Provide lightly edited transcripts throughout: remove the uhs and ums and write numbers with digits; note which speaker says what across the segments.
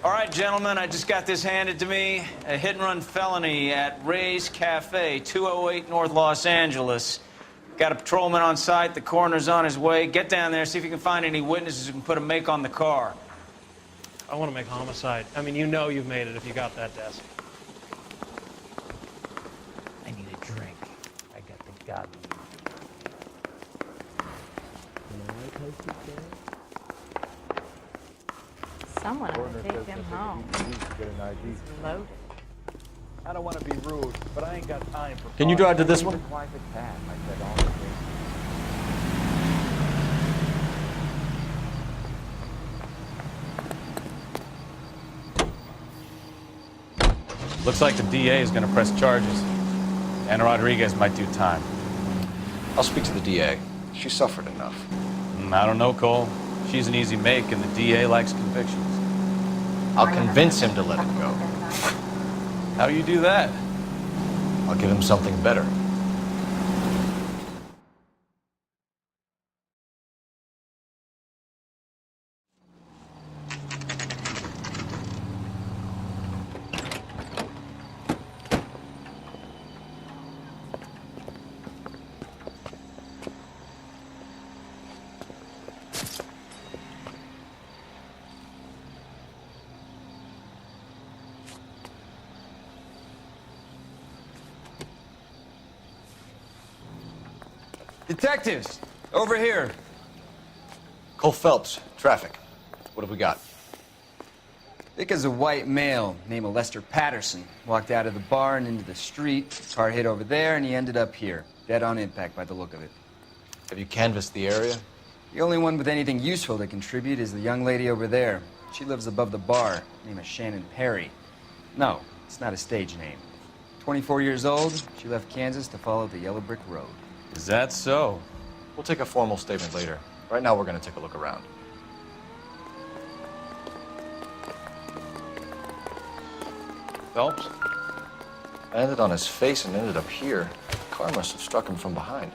Speaker 1: All right, gentlemen, I just got this handed to me. A hit-and-run felony at Ray's Café, 208 North Los Angeles. Got a patrolman on site. The coroner's on his way. Get down there, see if you can find any witnesses who can put a make on the car.
Speaker 2: I want to make homicide. I mean, you know you've made it if you got that desk.
Speaker 3: I need a drink. I got the god.
Speaker 4: Someone ought to take him home. He's loaded.
Speaker 5: I don't want to be rude, but I ain't got time for...
Speaker 3: Can you drive to this one?
Speaker 1: Looks like the DA is going to press charges. Anna Rodriguez might do time.
Speaker 6: I'll speak to the DA. She suffered enough.
Speaker 1: I don't know, Cole. She's an easy make, and the DA likes convictions.
Speaker 6: I'll convince him to let it go.
Speaker 1: How do you do that?
Speaker 6: I'll give him something better.
Speaker 1: Detectives, over here.
Speaker 6: Cole Phelps, traffic. What have we got?
Speaker 7: Thick as a white male named Lester Pattison. Walked out of the bar and into the street. Car hit over there, and he ended up here. Dead on impact by the look of it.
Speaker 6: Have you canvassed the area?
Speaker 7: The only one with anything useful to contribute is the young lady over there. She lives above the bar. Name is Shannon Perry. No, it's not a stage name. 24 years old, she left Kansas to follow the yellow brick road.
Speaker 1: Is that so?
Speaker 6: We'll take a formal statement later. Right now, we're going to take a look around.
Speaker 1: Phelps?
Speaker 6: Landed on his face and ended up here. The car must have struck him from behind.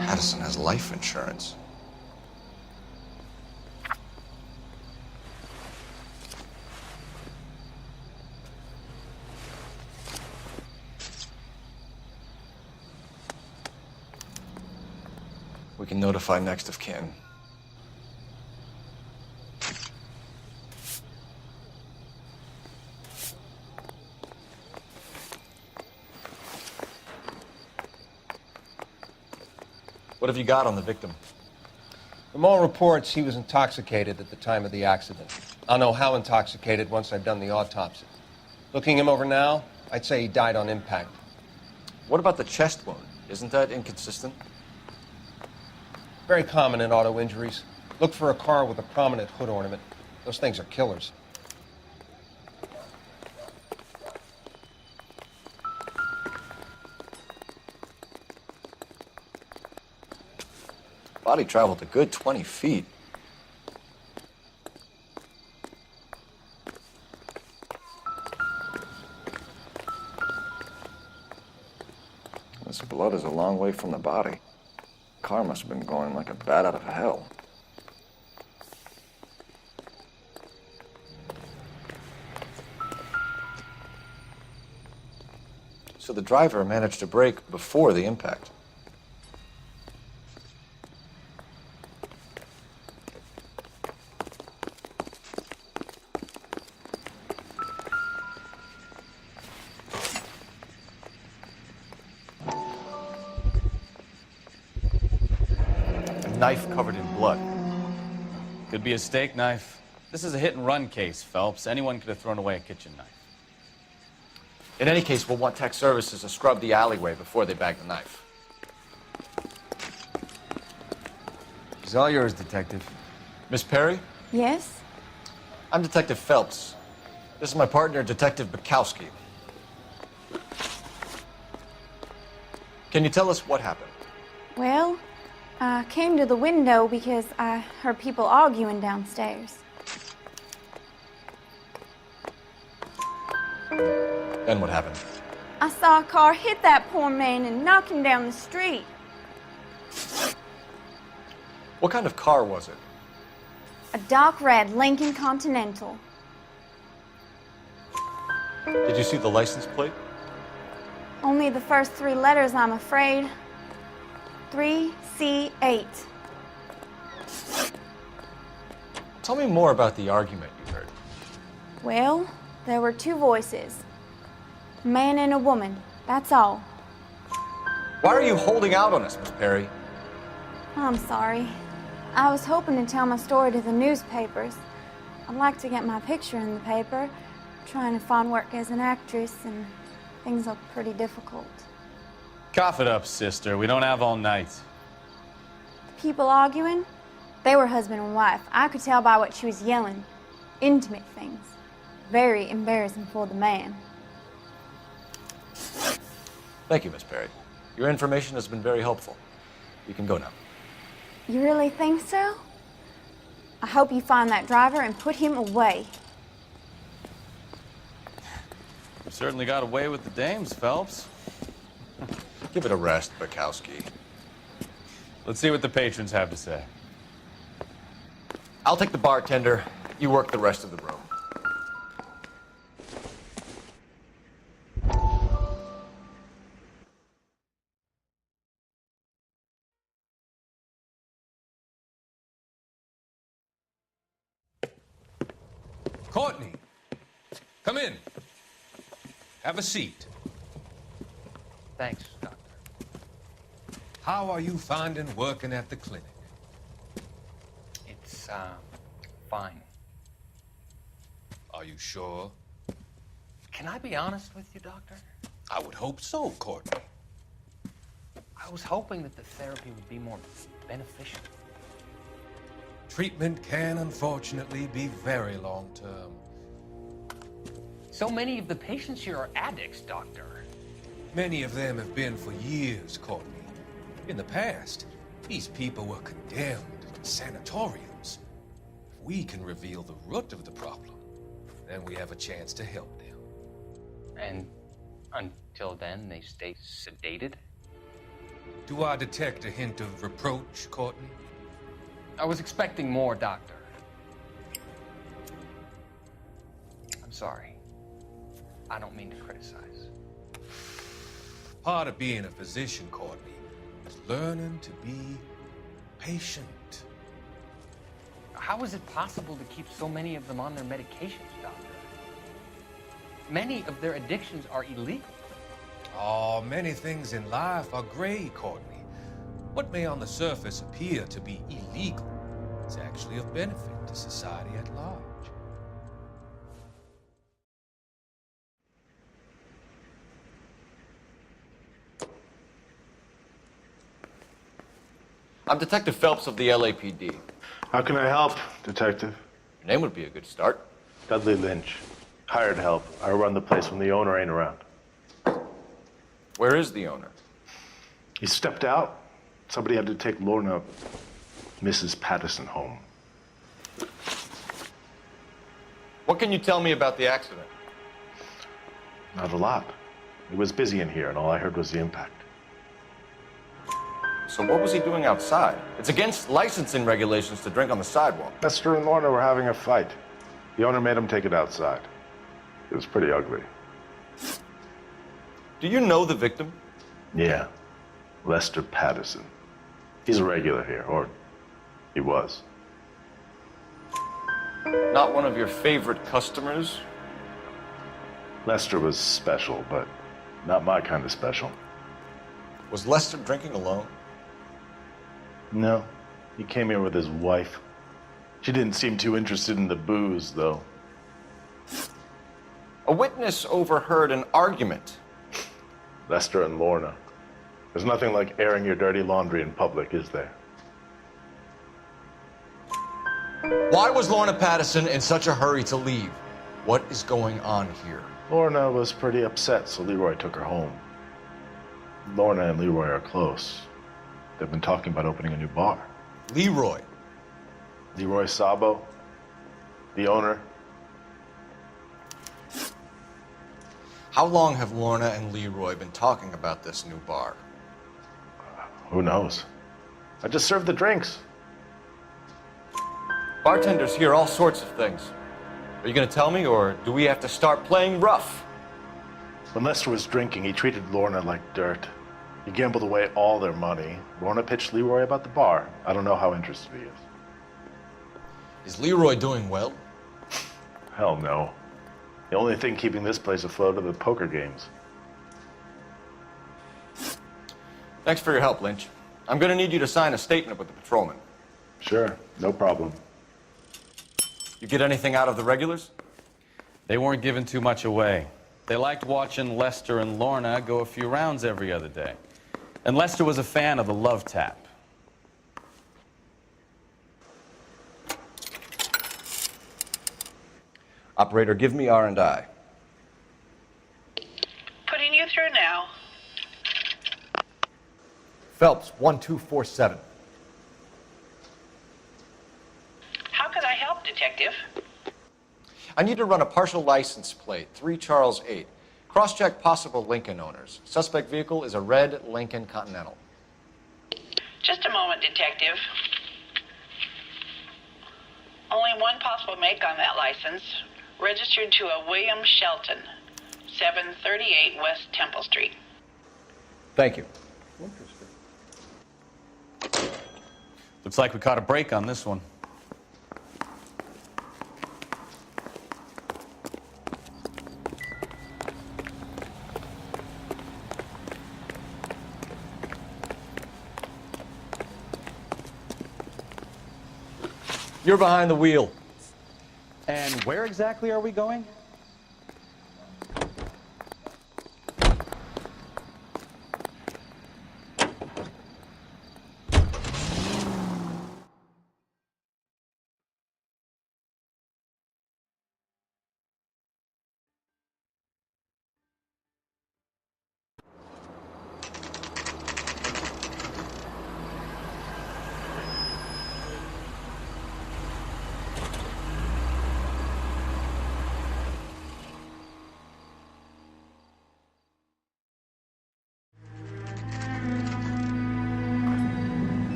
Speaker 6: Pattison has life insurance. We can notify next of kin. What have you got on the victim?
Speaker 8: From all reports, he was intoxicated at the time of the accident. I'll know how intoxicated once I've done the autopsy. Looking him over now, I'd say he died on impact.
Speaker 6: What about the chest wound? Isn't that inconsistent?
Speaker 8: Very common in auto injuries. Look for a car with a prominent hood ornament. Those things are killers.
Speaker 6: Body traveled a good 20 feet. This blood is a long way from the body. Car must have been going like a bat out of hell. So the driver managed to brake before the impact. Knife covered in blood.
Speaker 1: Could be a steak knife. This is a hit-and-run case, Phelps. Anyone could have thrown away a kitchen knife.
Speaker 6: In any case, we'll want tech services to scrub the alleyway before they bag the knife.
Speaker 7: It's all yours, Detective.
Speaker 6: Miss Perry?
Speaker 4: Yes?
Speaker 6: I'm Detective Phelps. This is my partner, Detective Bekowsky. Can you tell us what happened?
Speaker 4: Well, I came to the window because I heard people arguing downstairs.
Speaker 6: Then what happened?
Speaker 4: I saw a car hit that poor man and knock him down the street.
Speaker 6: What kind of car was it?
Speaker 4: A dark red Lincoln Continental.
Speaker 6: Did you see the license plate?
Speaker 4: Only the first 3 letters, I'm afraid. 3C8.
Speaker 6: Tell me more about the argument you heard.
Speaker 4: Well, there were 2 voices. A man and a woman, that's all.
Speaker 6: Why are you holding out on us, Miss Perry?
Speaker 4: I'm sorry. I was hoping to tell my story to the newspapers. I'd like to get my picture in the paper. Trying to find work as an actress, and things look pretty difficult.
Speaker 1: Cough it up, sister. We don't have all night.
Speaker 4: People arguing? They were husband and wife. I could tell by what she was yelling. Intimate things. Very embarrassing for the man.
Speaker 6: Thank you, Miss Perry. Your information has been very helpful. You can go now.
Speaker 4: You really think so? I hope you find that driver and put him away.
Speaker 1: You certainly got away with the dames, Phelps.
Speaker 6: Give it a rest, Bekowsky.
Speaker 1: Let's see what the patrons have to say.
Speaker 6: I'll take the bartender. You work the rest of the room.
Speaker 9: Courtney, come in. Have a seat.
Speaker 3: Thanks, Doctor.
Speaker 9: How are you finding working at the clinic?
Speaker 3: It's, fine.
Speaker 9: Are you sure?
Speaker 3: Can I be honest with you, Doctor?
Speaker 9: I would hope so, Courtney.
Speaker 3: I was hoping that the therapy would be more beneficial.
Speaker 9: Treatment can, unfortunately, be very long-term.
Speaker 3: So many of the patients here are addicts, Doctor.
Speaker 9: Many of them have been for years, Courtney. In the past, these people were condemned in sanatoriums. If we can reveal the root of the problem, then we have a chance to help them.
Speaker 3: And until then, they stay sedated?
Speaker 9: Do I detect a hint of reproach, Courtney?
Speaker 3: I was expecting more, Doctor. I'm sorry. I don't mean to criticize.
Speaker 9: Part of being a physician, Courtney, is learning to be patient.
Speaker 3: How is it possible to keep so many of them on their medications, Doctor? Many of their addictions are illegal.
Speaker 9: Oh, many things in life are gray, Courtney. What may on the surface appear to be illegal is actually of benefit to society at large.
Speaker 6: I'm Detective Phelps of the LAPD.
Speaker 10: How can I help, Detective?
Speaker 6: Your name would be a good start.
Speaker 10: Dudley Lynch. Hired help. I run the place when the owner ain't around.
Speaker 6: Where is the owner?
Speaker 10: He stepped out. Somebody had to take Lorna, Mrs. Pattison, home.
Speaker 6: What can you tell me about the accident?
Speaker 10: Not a lot. It was busy in here, and all I heard was the impact.
Speaker 6: So what was he doing outside? It's against licensing regulations to drink on the sidewalk.
Speaker 10: Lester and Lorna were having a fight. The owner made him take it outside. It was pretty ugly.
Speaker 6: Do you know the victim?
Speaker 10: Yeah. Lester Pattison. He's a regular here, or he was.
Speaker 6: Not one of your favorite customers?
Speaker 10: Lester was special, but not my kind of special.
Speaker 6: Was Lester drinking alone?
Speaker 10: No. He came here with his wife. She didn't seem too interested in the booze, though.
Speaker 6: A witness overheard an argument.
Speaker 10: Lester and Lorna. There's nothing like airing your dirty laundry in public, is there?
Speaker 11: Why was Lorna Pattison in such a hurry to leave? What is going on here?
Speaker 10: Lorna was pretty upset, so Leroy took her home. Lorna and Leroy are close. They've been talking about opening a new bar.
Speaker 11: Leroy?
Speaker 10: Leroy Sabo, the owner.
Speaker 11: How long have Lorna and Leroy been talking about this new bar?
Speaker 10: Who knows? I just served the drinks.
Speaker 11: Bartenders hear all sorts of things. Are you going to tell me, or do we have to start playing rough?
Speaker 10: When Lester was drinking, he treated Lorna like dirt. He gambled away all their money. Lorna pitched Leroy about the bar. I don't know how interested he is.
Speaker 11: Is Leroy doing well?
Speaker 10: Hell no. The only thing keeping this place afloat are the poker games.
Speaker 11: Thanks for your help, Lynch. I'm going to need you to sign a statement with the patrolman.
Speaker 10: Sure, no problem.
Speaker 11: You get anything out of the regulars?
Speaker 12: They weren't giving too much away. They liked watching Lester and Lorna go a few rounds every other day. And Lester was a fan of the love tap.
Speaker 6: Operator, give me R&I.
Speaker 13: Putting you through now.
Speaker 11: Phelps, 1247.
Speaker 13: How could I help, Detective?
Speaker 11: I need to run a partial license plate, 3 Charles 8. Cross-check possible Lincoln owners. Suspect vehicle is a red Lincoln Continental.
Speaker 13: Just a moment, Detective. Only one possible make on that license. Registered to a William Shelton, 738 West Temple Street.
Speaker 11: Thank you.
Speaker 12: Looks like we caught a break on this one.
Speaker 11: You're behind the wheel.
Speaker 12: And where exactly are we going?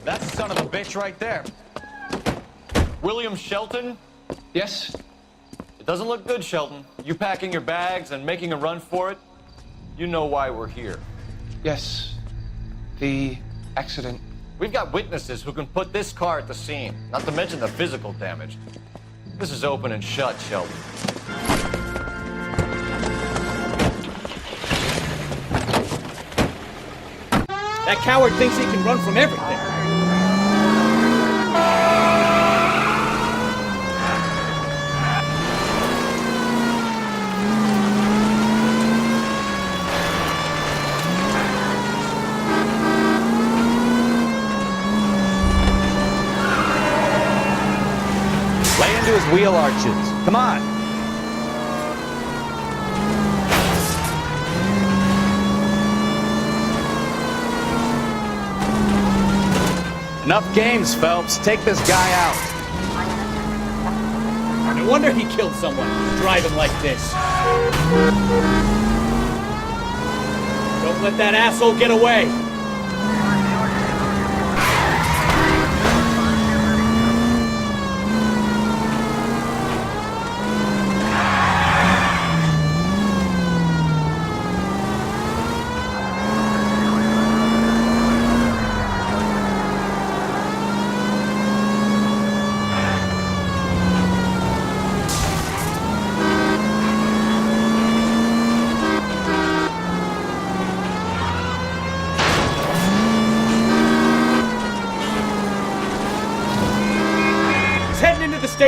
Speaker 11: That's the son of a bitch right there. William Shelton?
Speaker 3: Yes?
Speaker 11: It doesn't look good, Shelton. You packing your bags and making a run for it? You know why we're here.
Speaker 3: Yes. The accident.
Speaker 11: We've got witnesses who can put this car at the scene, not to mention the physical damage. This is open and shut, Shelton.
Speaker 14: That coward thinks he can run from everything.
Speaker 12: Lay into his wheel arches. Come on. Enough games, Phelps. Take this guy out.
Speaker 14: No wonder he killed someone driving like this. Don't let that asshole get away.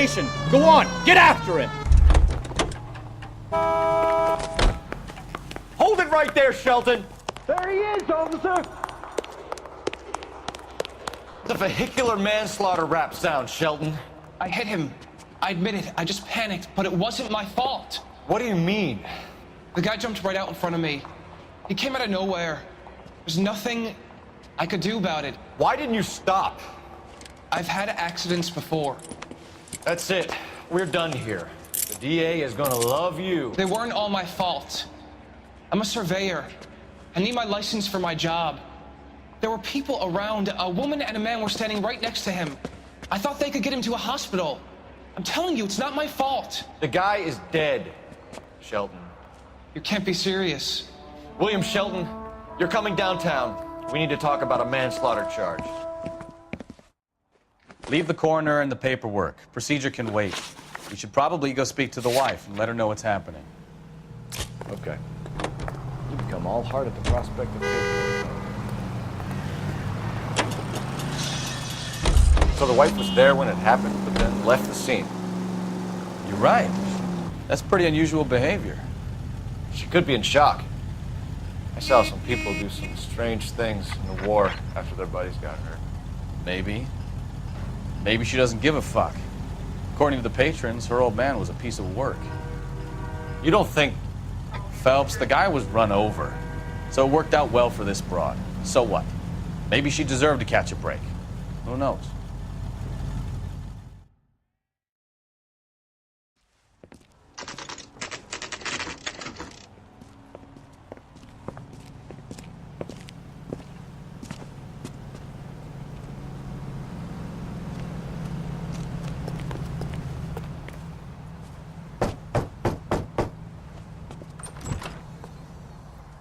Speaker 14: station. Go on, get after him.
Speaker 11: Hold it right there, Shelton.
Speaker 5: There he is, officer.
Speaker 11: The vehicular manslaughter rap sound, Shelton.
Speaker 15: I hit him. I admit it. I just panicked, but it wasn't my fault.
Speaker 11: What do you mean?
Speaker 15: The guy jumped right out in front of me. He came out of nowhere. There's nothing I could do about it.
Speaker 11: Why didn't you stop?
Speaker 15: I've had accidents before.
Speaker 11: That's it. We're done here. The DA is gonna love you.
Speaker 15: They weren't all my fault. I'm a surveyor. I need my license for my job. There were people around. A woman and a man were standing right next to him. I thought they could get him to a hospital. I'm telling you, it's not my fault.
Speaker 11: The guy is dead, Shelton.
Speaker 15: You can't be serious.
Speaker 11: William Shelton, you're coming downtown. We need to talk about a manslaughter charge.
Speaker 12: Leave the coroner and the paperwork. Procedure can wait. You should probably go speak to the wife and let her know what's happening.
Speaker 6: Okay. You become all heart at the prospect of paperwork.
Speaker 11: So the wife was there when it happened, but then left the scene.
Speaker 12: You're right. That's pretty unusual behavior.
Speaker 11: She could be in shock. I saw some people do some strange things in the war after their buddies got hurt.
Speaker 12: Maybe. Maybe she doesn't give a fuck. According to the patrons, her old man was a piece of work.
Speaker 11: You don't think...
Speaker 12: Phelps, the guy was run over. So it worked out well for this broad. So what? Maybe she deserved to catch a break. Who knows?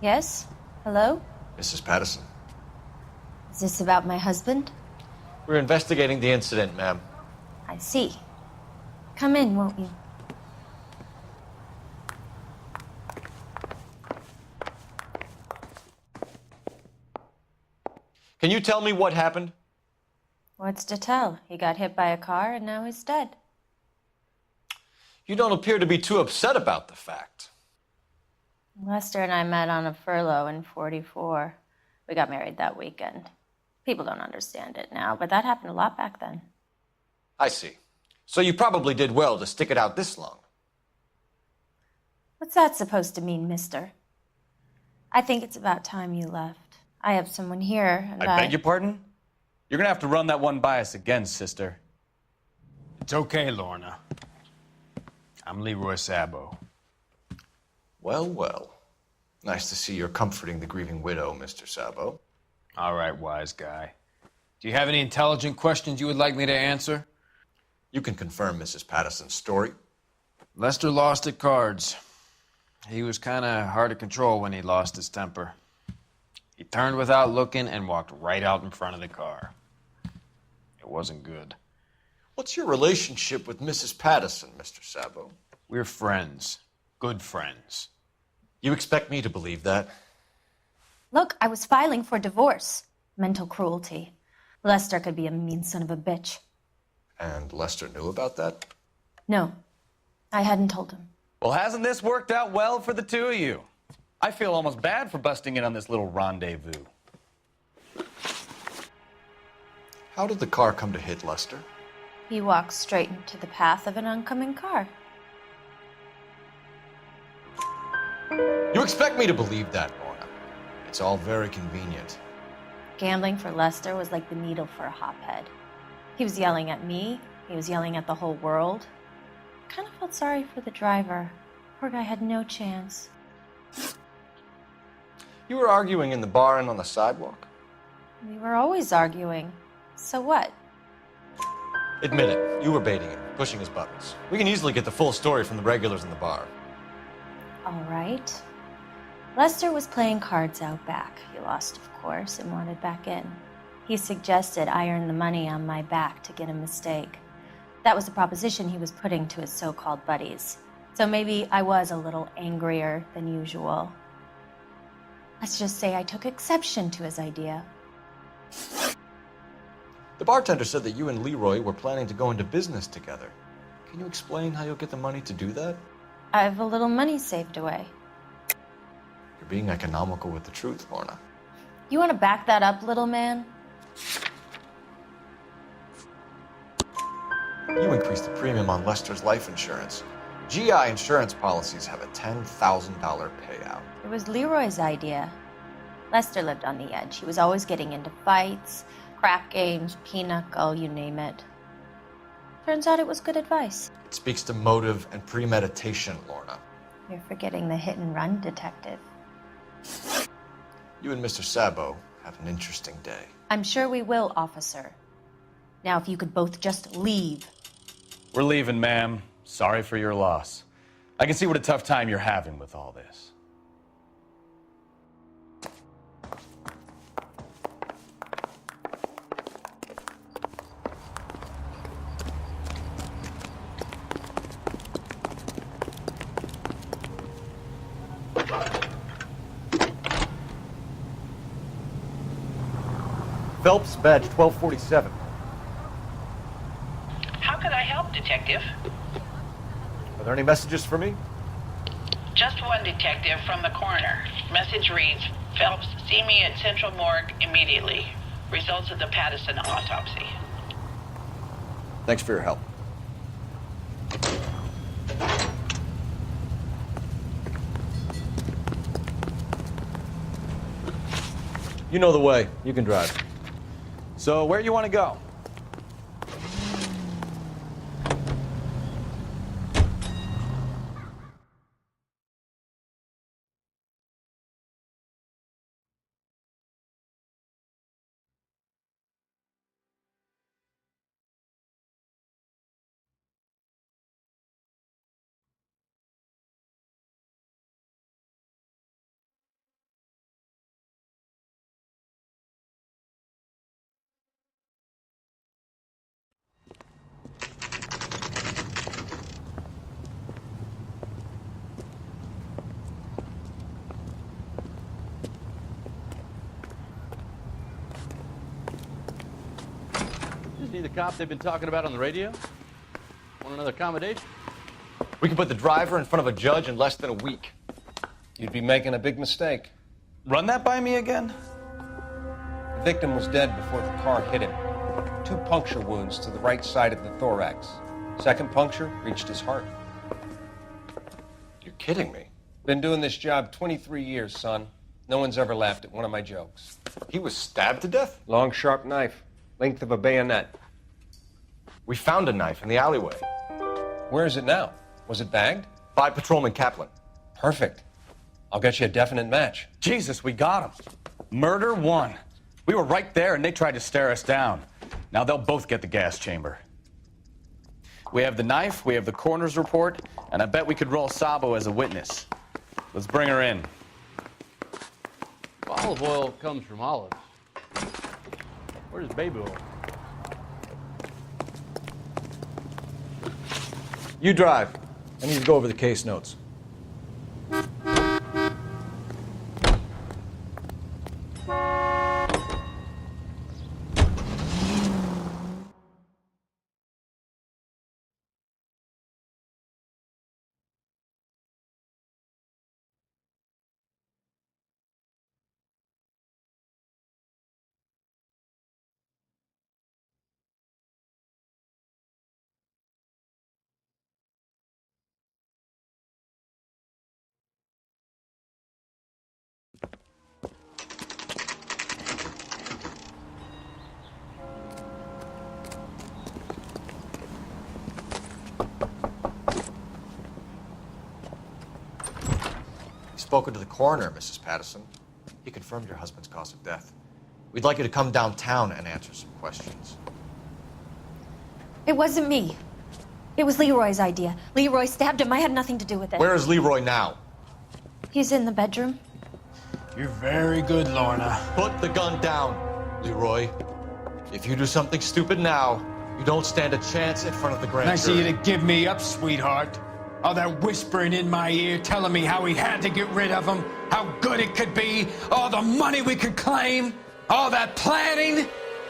Speaker 16: Yes? Hello?
Speaker 11: Mrs. Pattison.
Speaker 16: Is this about my husband?
Speaker 11: We're investigating the incident, ma'am.
Speaker 16: I see. Come in, won't you?
Speaker 11: Can you tell me what happened?
Speaker 16: What's to tell? He got hit by a car and now he's dead.
Speaker 11: You don't appear to be too upset about the fact.
Speaker 16: Lester and I met on a furlough in '44. We got married that weekend. People don't understand it now, but that happened a lot back then.
Speaker 11: I see. So you probably did well to stick it out this long.
Speaker 16: What's that supposed to mean, mister? I think it's about time you left. I have someone here, and
Speaker 12: I beg your pardon? You're gonna have to run that one by us again, sister.
Speaker 14: It's okay, Lorna. I'm Leroy Sabo.
Speaker 11: Well, well. Nice to see you're comforting the grieving widow, Mr. Sabo.
Speaker 14: All right, wise guy. Do you have any intelligent questions you would like me to answer?
Speaker 11: You can confirm Mrs. Pattison's story.
Speaker 14: Lester lost at cards. He was kind of hard to control when he lost his temper. He turned without looking and walked right out in front of the car. It wasn't good.
Speaker 11: What's your relationship with Mrs. Pattison, Mr. Sabo?
Speaker 14: We're friends. Good friends.
Speaker 11: You expect me to believe that?
Speaker 16: Look, I was filing for divorce. Mental cruelty. Lester could be a mean son of a bitch.
Speaker 11: And Lester knew about that?
Speaker 16: No, I hadn't told him.
Speaker 12: Well, hasn't this worked out well for the two of you? I feel almost bad for busting in on this little rendezvous.
Speaker 11: How did the car come to hit Lester?
Speaker 16: He walked straight into the path of an oncoming car.
Speaker 11: You expect me to believe that, Lorna? It's all very convenient.
Speaker 16: Gambling for Lester was like the needle for a hophead. He was yelling at me. He was yelling at the whole world. I kind of felt sorry for the driver. Poor guy had no chance.
Speaker 11: You were arguing in the bar and on the sidewalk?
Speaker 16: We were always arguing. So what?
Speaker 11: Admit it. You were baiting him, pushing his buttons. We can easily get the full story from the regulars in the bar.
Speaker 16: All right. Lester was playing cards out back. He lost, of course, and wanted back in. He suggested I earn the money on my back to get a mistake. That was the proposition he was putting to his so-called buddies. So maybe I was a little angrier than usual. Let's just say I took exception to his idea.
Speaker 11: The bartender said that you and Leroy were planning to go into business together. Can you explain how you'll get the money to do that?
Speaker 16: I have a little money saved away.
Speaker 11: You're being economical with the truth, Lorna.
Speaker 16: You want to back that up, little man?
Speaker 11: You increased the premium on Lester's life insurance. GI insurance policies have a $10,000 payout.
Speaker 16: It was Leroy's idea. Lester lived on the edge. He was always getting into fights, crap games, pinochle, you name it. Turns out it was good advice.
Speaker 11: It speaks to motive and premeditation, Lorna.
Speaker 16: You're forgetting the hit-and-run detective.
Speaker 11: You and Mr. Sabo have an interesting day.
Speaker 16: I'm sure we will, officer. Now, if you could both just leave.
Speaker 12: We're leaving, ma'am. Sorry for your loss. I can see what a tough time you're having with all this.
Speaker 11: Phelps, badge 1247.
Speaker 13: How could I help, Detective?
Speaker 11: Are there any messages for me?
Speaker 13: Just one, Detective, from the coroner. Message reads, Phelps, see me at Central Morgue immediately. Results of the Pattison autopsy.
Speaker 11: Thanks for your help. You know the way. You can drive.
Speaker 12: So, where you want to go?
Speaker 17: See the cop they've been talking about on the radio? Want another accommodation?
Speaker 11: We can put the driver in front of a judge in less than a week.
Speaker 8: You'd be making a big mistake.
Speaker 12: Run that by me again?
Speaker 8: The victim was dead before the car hit him. 2 puncture wounds to the right side of the thorax. Second puncture reached his heart.
Speaker 11: You're kidding me.
Speaker 8: Been doing this job 23 years, son. No one's ever laughed at one of my jokes.
Speaker 11: He was stabbed to death?
Speaker 8: Long, sharp knife. Length of a bayonet.
Speaker 11: We found a knife in the alleyway.
Speaker 8: Where is it now? Was it bagged?
Speaker 11: By Patrolman Kaplan.
Speaker 8: Perfect. I'll get you a definite match.
Speaker 12: Jesus, we got him. Murder 1. We were right there and they tried to stare us down. Now they'll both get the gas chamber. We have the knife, we have the coroner's report, and I bet we could roll Sabo as a witness. Let's bring her in.
Speaker 17: Olive oil comes from olives. Where's baby oil?
Speaker 11: You drive. I need to go over the case notes. Spoken to the coroner, Mrs. Pattison. He confirmed your husband's cause of death. We'd like you to come downtown and answer some questions.
Speaker 16: It wasn't me. It was Leroy's idea. Leroy stabbed him. I had nothing to do with it.
Speaker 11: Where is Leroy now?
Speaker 16: He's in the bedroom.
Speaker 14: You're very good, Lorna.
Speaker 11: Put the gun down, Leroy. If you do something stupid now, you don't stand a chance in front of the grand
Speaker 14: Nice of you to give me up, sweetheart. All that whispering in my ear telling me how we had to get rid of him, how good it could be, all the money we could claim, all that planning,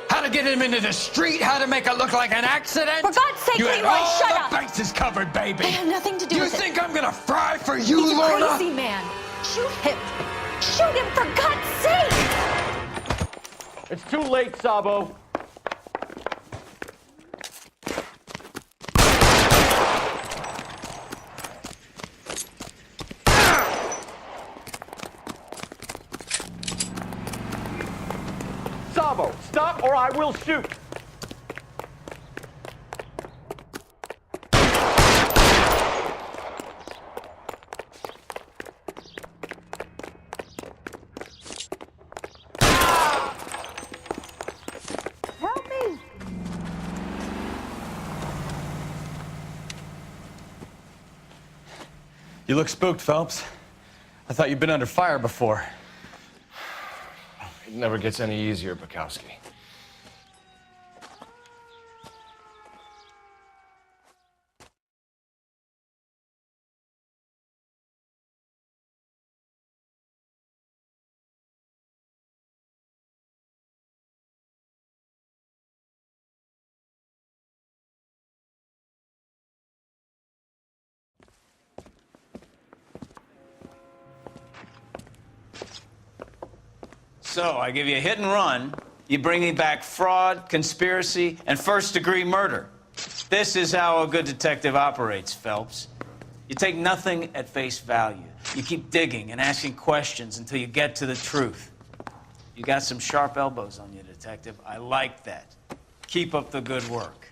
Speaker 14: how to
Speaker 18: to get him into the street, how to make it look like an accident?
Speaker 16: For God's sake,
Speaker 18: you had
Speaker 16: Leroy,
Speaker 18: all
Speaker 16: shut
Speaker 18: the
Speaker 16: up!
Speaker 18: bases covered, baby.
Speaker 16: I have nothing to do
Speaker 18: you
Speaker 16: with it.
Speaker 18: You think I'm gonna fry for you,
Speaker 16: He's a
Speaker 18: Lorna?
Speaker 16: crazy man. Shoot him! Shoot him, for God's sake!
Speaker 5: It's too late, Sabo. Sabo, stop or I will shoot.
Speaker 4: Help me!
Speaker 12: You look spooked, Phelps. I thought you'd been under fire before.
Speaker 11: It never gets any easier, Bekowsky.
Speaker 1: So, I give you a hit and run, you bring me back fraud, conspiracy, and first-degree murder. This is how a good detective operates, Phelps. You take nothing at face value. You keep digging and asking questions until you get to the truth. You got some sharp elbows on you, detective. I like that. Keep up the good work.